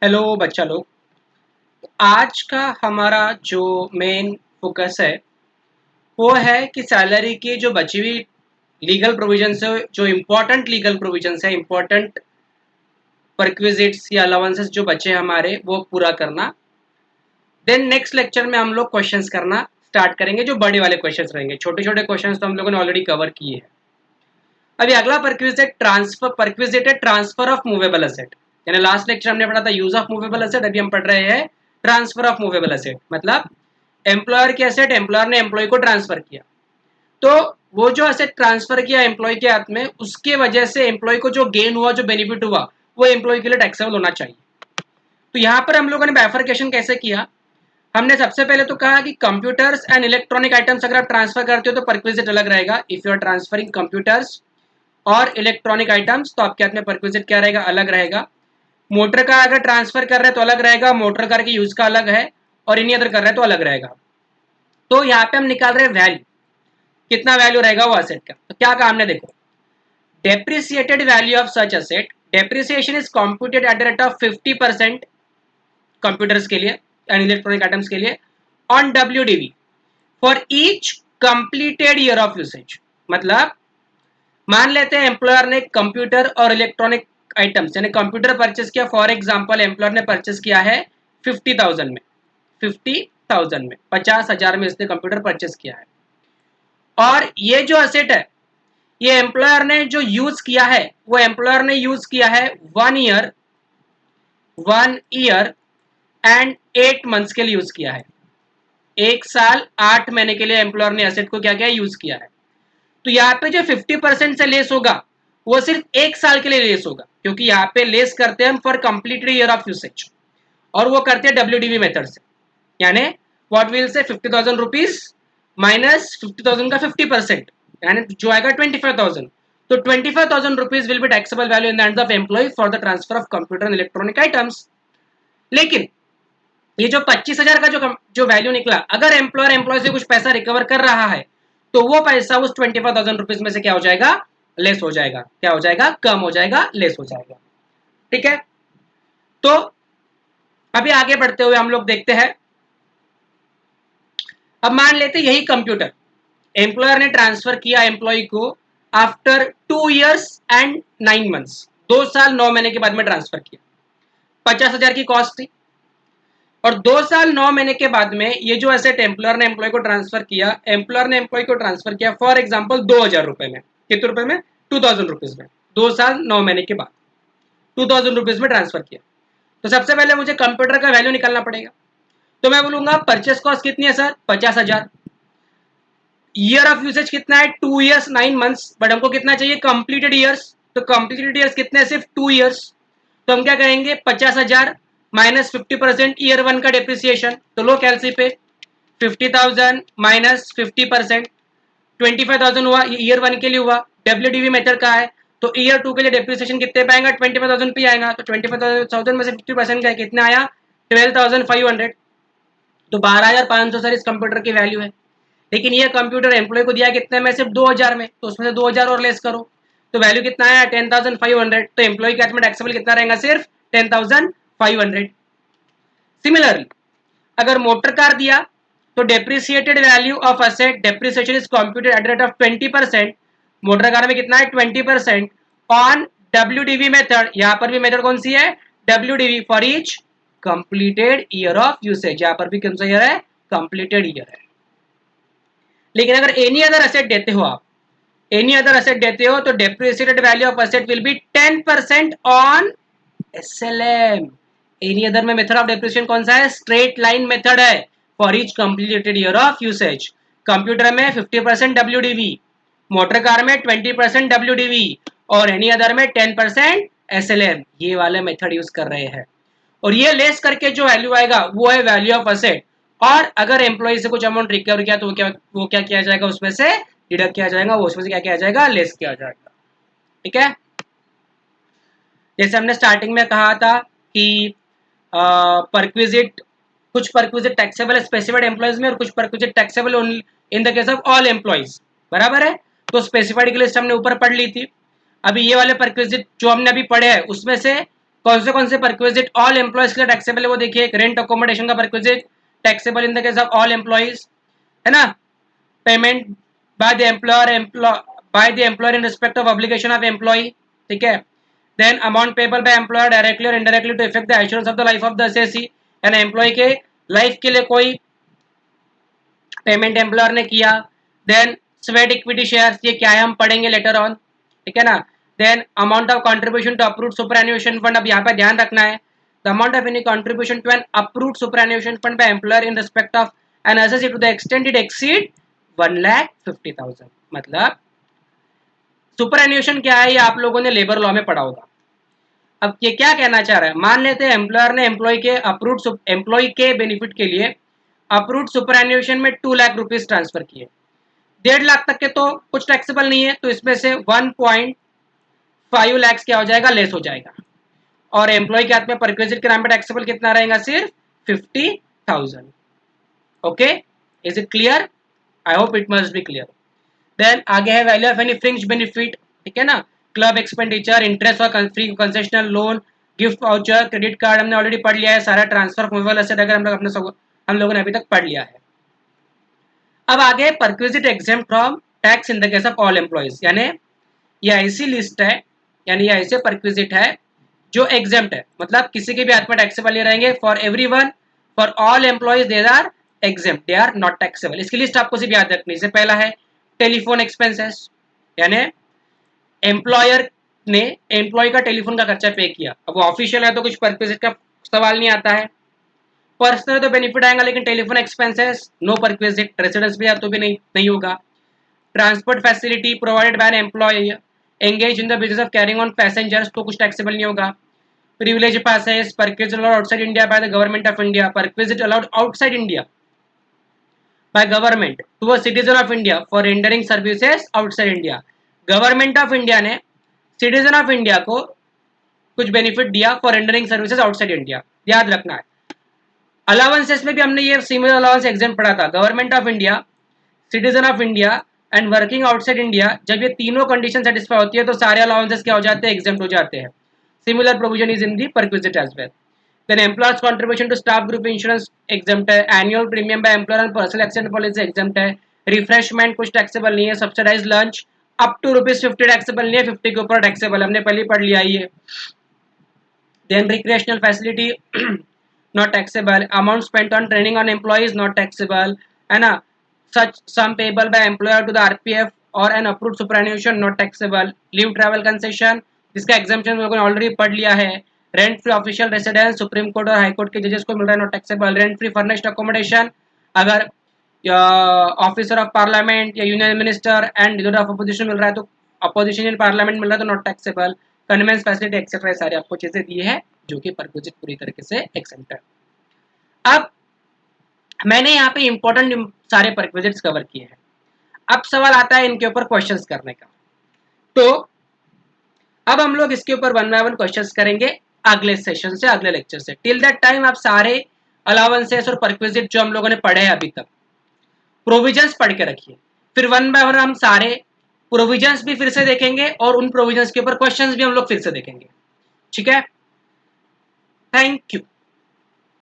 Hello बच्चा लोग। आज का हमारा जो मेन फोकस है वो है कि सैलरी की जो बची हुई लीगल प्रोविजंस है, जो इम्पोर्टेंट लीगल प्रोविजंस है, इम्पोर्टेंट परक्विजिट्स या अलाउंसेस जो बचे हैं हमारे, वो पूरा करना। देन नेक्स्ट लेक्चर में हम लोग क्वेश्चंस करना स्टार्ट करेंगे। जो बड़े वाले क्वेश्चंस रहेंगे, छोटे छोटे क्वेश्चंस तो हम लोगों ने ऑलरेडी कवर किए हैं। अभी अगला परक्विजिट है ट्रांसफर ऑफ मूवेबल असेट। यानी लास्ट लेक्चर हमने पढ़ा था यूज ऑफ मूवेबल असेट, अभी हम पढ़ रहे हैं ट्रांसफर ऑफ मूवेबल असेट। मतलब एम्प्लॉयर की असेट एम्प्लॉयर ने एम्प्लॉय को ट्रांसफर किया, तो वो जो असेट ट्रांसफर किया एम्प्लॉय के हाथ में, उसके वजह से एम्प्लॉय को जो गेन हुआ, जो बेनिफिट हुआ, वो एम्प्लॉय के लिए टैक्सेबल होना चाहिए। तो यहाँ पर हम लोगों ने बाइफरकेशन कैसे किया? हमने सबसे पहले तो कहा कि कंप्यूटर्स एंड इलेक्ट्रॉनिक आइटम्स अगर आप ट्रांसफर करते हो तो परक्विजिट अलग रहेगा। If you are transferring computers और इलेक्ट्रॉनिक आइटम्स तो आपके हाथ में परक्विजिट क्या रहेगा? अलग रहेगा। मोटर का अगर ट्रांसफर कर रहे हैं तो अलग रहेगा, मोटर कार के यूज का अलग है, और इन्हीं अदर कर रहे हैं तो अलग रहेगा। तो यहाँ पे हम निकाल रहे हैं वैल्यू, कितना वैल्यू रहेगा वो असेट का। तो क्या कहा हमने, देखो, depreciated value of such asset, depreciation is computed at the rate of 50% computers के लिए एंड इलेक्ट्रॉनिक आइटम्स के लिए on WDV for each completed year of usage. मतलब मान लेते हैं एम्प्लॉयर ने कंप्यूटर और इलेक्ट्रॉनिक आइटम्स यानी कंप्यूटर परचेस किया। फॉर एग्जांपल एम्प्लॉयर ने परचेस किया है 50,000 में, 50,000 में 50,000 में इसने कंप्यूटर परचेस किया है। और ये जो असेट है ये एम्प्लॉयर ने जो यूज किया है, वो एम्प्लॉयर ने यूज किया है 1 ईयर, 1 ईयर एंड 8 मंथ्स के लिए यूज किया है। 1 साल 8 महीने के लिए एम्प्लॉयर ने एसेट को क्या किया, यूज किया है। तो यहाँ पे जो 50% से लेस होगा वो सिर्फ 1 साल के लिए लेस होगा, क्योंकि यहाँ पे लेस करते हैं हम for completed year of usage, और वो करते हैं डब्ल्यूडीवी मेथड से। यानी what will say 50,000 rupees minus 50,000 का 50%, यानी जो आएगा 25,000। तो 25,000 rupees will be taxable value in the hands of employee for the transfer of computer and electronic items. लेकिन ये जो 25,000 का जो वैल्यू निकला, अगर एम्प्लॉयर एम्प्लॉय से कुछ पैसा रिकवर कर रहा है तो वो पैसा उस 25,000 रुपीज में से क्या हो जाएगा, लेस हो जाएगा। क्या हो जाएगा? कम हो जाएगा, लेस हो जाएगा। ठीक है। तो अभी आगे बढ़ते हुए हम लोग देखते हैं। अब मान लेते यही कंप्यूटर एम्प्लॉयर ने ट्रांसफर किया एम्प्लॉय को आफ्टर 2 years and 9 months, 2 साल 9 महीने के बाद में ट्रांसफर किया। 50,000 की कॉस्ट थी, और 2 साल 9 महीने के बाद में ये जो एसेट एम्प्लॉयर ने एम्प्लॉय को ट्रांसफर किया, एम्प्लॉयर ने एम्प्लॉय को ट्रांसफर किया फॉर एग्जाम्पल 2,000 रुपए में। कितने रुपए में? 2,000 रुपीज में। 2 साल 9 महीने के बाद 2,000 रुपीज में ट्रांसफर किया। तो सबसे पहले मुझे कंप्यूटर का वैल्यू निकालना पड़ेगा। तो मैं बोलूंगा परचेस कॉस्ट कितनी है सर? 50,000। ईयर ऑफ यूसेज कितना है? 2 years 9 months, बट हमको कितना चाहिए? Completed years. तो कंप्लीटेड ईयर्स कितने? सिर्फ 2 years। तो हम क्या करेंगे? 50,000 माइनस 50% ईयर वन का डेप्रिसिएशन। तो लो कैलसी पे 50,000 माइनस 50%, 25,000 हुआ, ये ईयर वन के लिए हुआ। डब्ल्यूडीवी मेथड का है, तो ईयर टू के लिए डेप्रिसिएशन कितने पे आएगा? 25,000 पे आएगा। तो 25,000 में से 50% का कितना आया? 12,500। तो 12,500 सर इस कंप्यूटर की वैल्यू है। लेकिन ये कंप्यूटर एम्प्लॉय को दिया कितने में? सिर्फ 2,000 में, तो उसमें से 2,000 और लेस करो तो वैल्यू कितना आया? 10,500। तो एम्प्लॉय के हाथ में टैक्सेबल कितना रहेगा? सिर्फ 10,500। सिमिलरली अगर मोटर कार दिया तो depreciated value of asset depreciation is computed at the rate of 20%। Motor car में कितना है? 20% ऑन डब्ल्यूडीवी मेथड। यहां पर भी मेथड कौन सी है? WDV for each completed year of usage. यहां पर भी कौन सा ईयर है? कंप्लीटेड ईयर है। लेकिन अगर एनी अदर एसेट देते हो आप, एनी अदर एसेट देते हो तो depreciated value of asset will be 10% on SLM. Any other में मेथड ऑफ डेप्रिसिएशन कौन सा है? स्ट्रेट लाइन मेथड है for each completed year of usage. Computer में 50% डब्ल्यूडीवी, मोटर कार में 20% डब्ल्यूडीवी, और एनी अदर में 10% एसएलएम। ये वाले मेथड यूज कर रहे हैं, और ये लेस करके जो वैल्यू आएगा वो है वैल्यू ऑफ असेट। और अगर एम्प्लॉय से कुछ अमाउंट रिकवर किया तो वो क्या किया जाएगा? उसमें से डिडक्ट किया जाएगा, वो उसमें से क्या किया जाएगा? लेस किया जाएगा। ठीक है। जैसे हमने स्टार्टिंग में कहा था कि परक्विजिट, कुछ परक्विजिट टैक्सेबल है स्पेसिफाइड एम्प्लॉयज में, और कुछ perquisite taxable in the case of all employees. बराबर है। तो स्पेसिफाइड की लिस्ट हमने ऊपर पढ़ ली थी। अभी ये वाले परक्विजिट जो हमने अभी पढ़े हैं उसमें से कौन से परक्विजिट ऑल एम्प्लॉयज के लिए टैक्सेबल है वो देखिए, एक रेंट अकोमोडेशन का perquisite taxable in the case of all employees, है ना, payment by the employer in respect of obligation of employee, ठीक है। Then amount payable by employer directly और indirectly to effect the assurance of the life of the SSC, यानी employee के life के लिए कोई पेमेंट एम्प्लॉयर ने किया। देन स्वेट इक्विटी शेयर्स, ये क्या है हम पढ़ेंगे लेटर ऑन, ठीक है ना। Then amount of contribution to approved superannuation fund, अब यहाँ पे ध्यान रखना है, the amount of any contribution to an approved superannuation fund by employer in respect of an SSC to the extent it exceed 1,50,000। मतलब सुपरएन्युएशन क्या है ये आप लोगों ने लेबर लॉ में पढ़ा होगा। अब ये क्या कहना चाह रहा है, मान लेते हैं एम्प्लॉयर ने एम्प्लॉय के बेनिफिट के लिए अप्रूव्ड सुपरएन्युएशन में 2 लाख रुपीज ट्रांसफर किए, 1.5 लाख तक के तो कुछ टैक्सेबल नहीं है, तो इसमें से 1.5 लाख क्या हो जाएगा, लेस हो जाएगा, और एम्प्लॉय के हाथ में परक्विजिट के नाम पे टैक्सेबल कितना रहेगा, सिर्फ 50,000। Okay, is it clear? I hope it must be clear. Then आगे है value of any fringe benefit, ठीक है ना, क्लब एक्सपेंडिचर, इंटरेस्ट और free concessional loan, gift voucher, credit card हमने ऑलरेडी पढ़ लिया है, सारा ट्रांसफर मूवेबल एसेट अगर हम लोगों ने अभी तक पढ़ लिया है। अब आगे perquisite exempt from tax in the case of all employees, यानी ये ऐसी लिस्ट है, यानी ये ऐसे परक्विजिट है जो एग्जेम्प्ट है, मतलब किसी के भी हाथ में टैक्सेबल नहीं रहेंगे, for everyone, for all employees they are exempt, they are not taxable. इसकी लिस्ट आपको सिर्फ याद रखनी है। पहला है टेलीफोन एक्सपेंसेस, यानी एम्प्लॉयर ने एम्प्लॉय का टेलीफोन का खर्चा पे किया, अब वो ऑफिशियल है तो कुछ परक्विजिट का सवाल नहीं आता है, पर्सनल तो बेनिफिट आएगा, लेकिन telephone expenses no perquisite, residence भी तो भी नहीं होगा। Transport facility provided by an employee engage in the business of carrying on passengers, तो कुछ टैक्सेबल नहीं होगा। Privilege passes, perquisite allowed outside India by the government of India, perquisite allowed outside India by government to a citizen of India for rendering services outside India, government of India ने citizen of India को कुछ benefit दिया for rendering services outside India, याद रखना है। Allowances में भी हमने ये सिमिलर अलाउंस एग्जाम पढ़ा था, government of India, citizen of India and working outside India, जब ये तीनों कंडीशन सेटिस्फाई होती है तो सारे अलाउंसेस क्या हो जाते हैं, एग्जाम हो जाते हैं। Similar provision is in the perquisite as well. Then employers contribution to staff group insurance exempt है, annual premium by employer and personal accident policy exempt है, refreshment कुछ taxable नहीं है, subsidized lunch up to ₹50 taxable नहीं है, 50 के ऊपर taxable हमने पहले पढ़ लिया ये। Then recreational facility not taxable, amount spent on training on employees not taxable, है ना, such sum payable by employer to the RPF और an approved superannuation not taxable, leave travel concession जिसका exemption हम लोगों ने ऑलरेडी पढ़ लिया है, rent free official residence, supreme court और हाई कोर्ट के जजेस को मिल रहा है not taxable, rent free furnished accommodation अगर ऑफिसर ऑफ पार्लियामेंट या union minister and leader of opposition मिल रहा है तो, अपोजिशन इन पार्लियामेंट मिल रहा है तो not taxable, conveyance facility etcetera, सारे आपको चीजें दी है जो कि परक्विजिट पूरी तरीके से एक्सेप्ट है। अब मैंने यहाँ पे इंपॉर्टेंट सारे परक्विजिट्स कवर किए हैं, अब सवाल आता है इनके ऊपर क्वेश्चंस करने का, तो अब हम लोग इसके ऊपर 1 बाय 1 क्वेश्चंस करेंगे अगले सेशन से, अगले लेक्चर से। टिल दैट टाइम आप सारे अलाउंसेस और परक्विजिट जो हम लोगों ने पढ़े हैं अभी तक, प्रोविजंस पढ़ के रखिए, फिर 1 बाय 1 हम सारे प्रोविजंस भी फिर से देखेंगे और उन प्रोविजंस के ऊपर क्वेश्चंस भी हम लोग फिर से देखेंगे, ठीक है। Thank you.